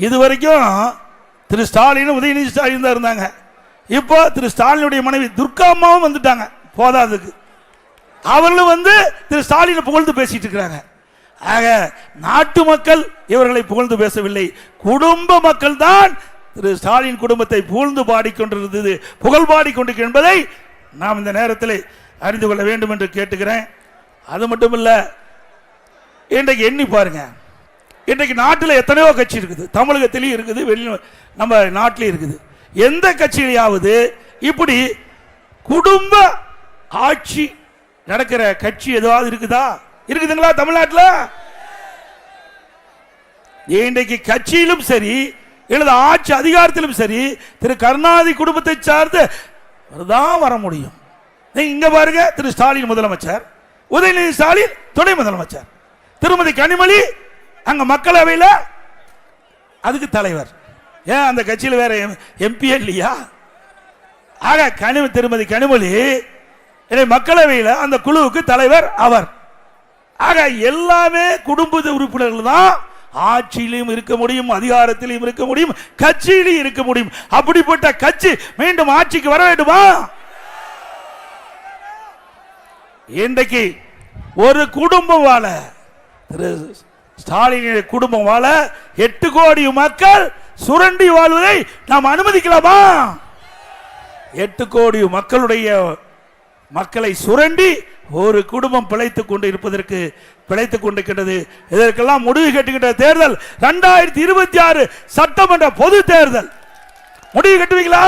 இதுவரைக்கும் திரு ஸ்டாலின் உதயநிதி ஸ்டாலின் தான் இருந்தாங்க. இப்போ திரு ஸ்டாலினுடைய மனைவி துர்கா அம்மாவும் வந்துட்டாங்க. போதாதுக்கு அவர்களும் திரு ஸ்டாலினை புகழ்ந்து பேசிட்டு இருக்கிறாங்க. ஆக நாட்டு மக்கள் இவர்களை புகழ்ந்து பேசவில்லை, குடும்ப மக்கள் தான் திரு ஸ்டாலின் குடும்பத்தை புகழ்ந்து பாடிக்கொண்டிருந்தது, புகழ் பாடிக்கொண்டிருக்க என்பதை நாம் இந்த நேரத்தில் அறிந்து கொள்ள வேண்டும் என்று கேட்டுக்கிறேன். அது மட்டும் இல்ல, இன்றைக்கு எண்ணி பாருங்க, இன்றைக்கு நாட்டில் எத்தனையோ கட்சி இருக்குது, தமிழகத்திலையும் இருக்குது, நம்ம நாட்டிலையும் இருக்குது. எந்த கட்சியிலாவது இப்படி குடும்ப ஆட்சி நடக்கிற கட்சி ஏதாவது இருக்குதா? இருக்குதுங்களா தமிழ்நாட்டில்? இன்றைக்கு கட்சியிலும் சரி இல்லது ஆட்சி அதிகாரத்திலும் சரி திரு கருணாநிதி குடும்பத்தை சார்ந்து தான் வர முடியும். இங்க பாருங்க, திரு ஸ்டாலின் முதலமைச்சர், உதயநிதி ஸ்டாலின் துணை முதலமைச்சர், திருமதி கனிமொழி அங்க மக்களவையில் அதுக்கு தலைவர். ஏன் அந்த கட்சியில் வேற எம்பி இல்லையா? ஆக திருமதி கனிமொழி மக்களவையில் அந்த குழுவுக்கு தலைவர் அவர். ஆக எல்லாமே குடும்ப உறுப்பினர்கள் தான் ஆட்சியிலும் இருக்க முடியும், அதிகாரத்திலும் இருக்க முடியும், கட்சியிலும் இருக்க முடியும். அப்படிப்பட்ட கட்சி மீண்டும் ஆட்சிக்கு வர வேண்டுமா? இன்றைக்கு ஒரு குடும்பம் வாழ, திரு ஸ்டாலின் குடும்பம் வாழ 8 கோடி மக்கள் சுரண்டி வாழ்வதை நாம் அனுமதிக்கலாமா? 8 கோடி மக்களை சுரண்டி ஒரு குடும்பம் பிழைத்துக் கொண்டு இருப்பதற்கு பிழைத்துக் கொண்டிருக்கிறது. இதற்கெல்லாம் முடிவு கட்டுகின்ற தேர்தல் 2026 சட்டமன்ற பொது தேர்தல். முடிவு கட்டுவீங்களா?